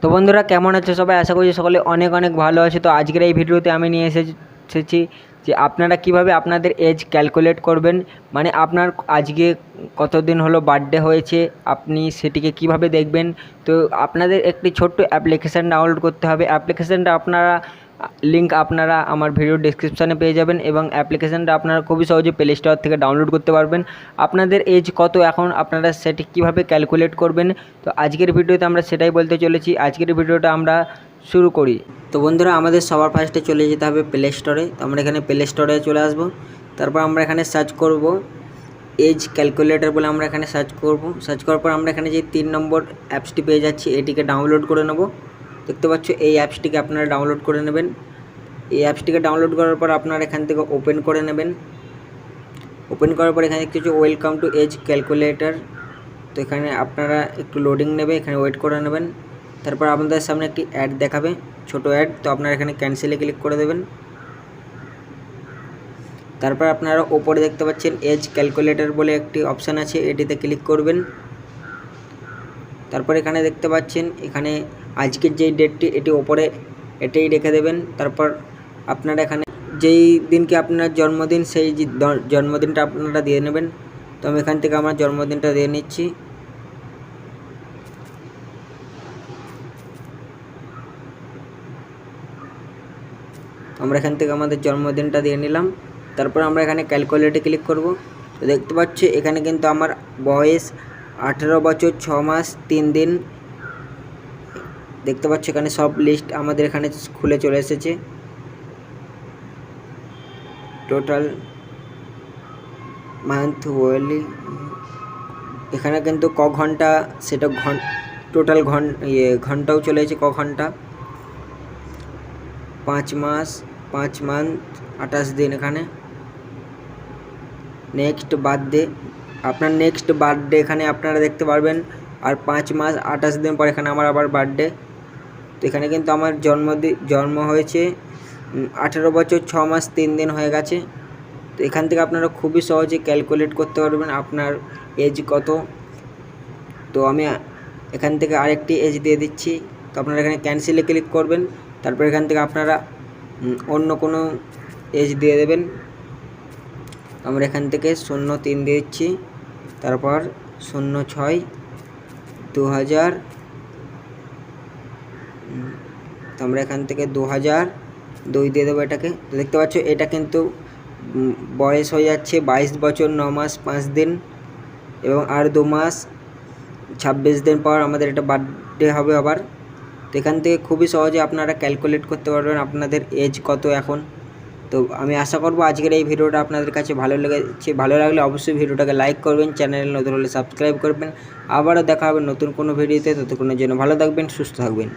তো বন্ধুরা, কেমন আছে সবাই? আশা করছি সকলে অনেক অনেক ভালো আছে। তো আজকের এই ভিডিওতে আমি নিয়ে এসেছি যে আপনারা কিভাবে আপনাদের এজ ক্যালকুলেট করবেন। মানে আপনার আজকে কতদিন হলো বার্থডে হয়েছে, আপনি সেটিকে কিভাবে দেখবেন। তো আপনাদের একটি ছোট্ট অ্যাপ্লিকেশান ডাউনলোড করতে হবে। অ্যাপ্লিকেশানটা লিঙ্ক আপনারা আমার ভিডিও ডেসক্রিপশানে পেয়ে যাবেন, এবং অ্যাপ্লিকেশানটা আপনারা খুবই সহজে প্লে স্টোর থেকে ডাউনলোড করতে পারবেন। আপনাদের এজ কত এখন, আপনারা সেটি কীভাবে ক্যালকুলেট করবেন, তো আজকের ভিডিওতে আমরা সেটাই বলতে চলেছি। আজকের ভিডিওটা আমরা শুরু করি। তো বন্ধুরা, আমাদের সবার ফার্স্টে চলে যেতে হবে প্লে স্টোরে। তো আমরা এখানে প্লে স্টোরে চলে আসবো। তারপর আমরা এখানে সার্চ করব এজ ক্যালকুলেটর বলে, আমরা এখানে সার্চ করব। সার্চ করার পর আমরা এখানে যে 3 নম্বর অ্যাপসটি পেয়ে যাচ্ছি, এটিকে ডাউনলোড করে নেব। দেখতে পাচ্ছ, এই অ্যাপসটিকে আপনারা ডাউনলোড করে নেবেন। এই অ্যাপসটিকে ডাউনলোড করার পর আপনারা এখান থেকে ওপেন করে নেবেন। ওপেন করার পর এখানে কিছু ওয়েলকাম টু এজ ক্যালকুলেটর। তো এখানে আপনারা একটু লোডিং নেবে, এখানে ওয়েট করে নেবেন। তারপর আপনাদের সামনে একটি অ্যাড দেখাবে, ছোট অ্যাড। তো আপনারা এখানে ক্যান্সেলে ক্লিক করে দেবেন। তারপর আপনারা ওপরে দেখতে পাচ্ছেন এজ ক্যালকুলেটর বলে একটি অপশান আছে, এটিতে ক্লিক করবেন। তারপর এখানে দেখতে পাচ্ছেন, এখানে আজকের যেই ডেটটি এটি ওপরে এটাই রেখে দেবেন। তারপর আপনারা এখানে যেই দিনকে আপনার জন্মদিন, সেই জন্মদিনটা আপনারা দিয়ে নেবেন। তো আমি এখান থেকে আমার জন্মদিনটা দিয়ে নিচ্ছি। আমরা এখান থেকে আমাদের জন্মদিনটা দিয়ে নিলাম। তারপর আমরা এখানে ক্যালকুলেটে ক্লিক করব। তো দেখতে পাচ্ছি এখানে কিন্তু আমার বয়স 18 বছর 6 মাস 3 দিন। দেখতে পাচ্ছি এখানে সব লিস্ট আমাদের এখানে খুলে চলে এসেছে। টোটাল মান্থ ওয়ারলি, এখানে কিন্তু ক ঘন্টা সেটা টোটাল ঘন্টাও চলে এসেছে, ক ঘন্টা। 5 মাস 5 মান্থ 28 দিন। এখানে নেক্সট বার্থডে, আপনার নেক্সট বার্থডে এখানে আপনারা দেখতে পারবেন। আর 5 মাস 28 দিন পর এখানে আমার আবার বার্থডে। তো এখানে কিন্তু আমার জন্ম হয়েছে 18 বছর 6 মাস 3 দিন হয়ে গেছে। তো এখান থেকে আপনারা খুবই সহজে ক্যালকুলেট করতে পারবেন আপনার এজ কত। তো আমি এখান থেকে আরেকটি এজ দিয়ে দিচ্ছি। তো আপনারা এখানে ক্যান্সেলে ক্লিক করবেন। তারপর এখান থেকে আপনারা অন্য কোনো এজ দিয়ে দেবেন। আমরা এখান থেকে 03 দিয়ে দিচ্ছি। তারপর 06/2000। তো আমরা এখান থেকে 2002 দিয়ে দেবো এটাকে। তো দেখতে পাচ্ছ এটা কিন্তু বয়স হয়ে যাচ্ছে 22 বছর 9 মাস 5 দিন, এবং আর 2 মাস 26 দিন পর আমাদের এটা বার্থডে হবে আবার। তো এখান থেকে খুবই সহজে আপনারা ক্যালকুলেট করতে পারবেন আপনাদের এজ কত এখন। তো আমি আশা করব আজকের এই ভিডিওটা আপনাদের কাছে ভালো লেগেছে। ভালো লাগলে অবশ্যই ভিডিওটাকে লাইক করবেন, চ্যানেল নতুন হলে সাবস্ক্রাইব করবেন। আবারও দেখা হবে নতুন কোনো ভিডিওতে। ততক্ষণের জন্য ভালো থাকবেন, সুস্থ থাকবেন।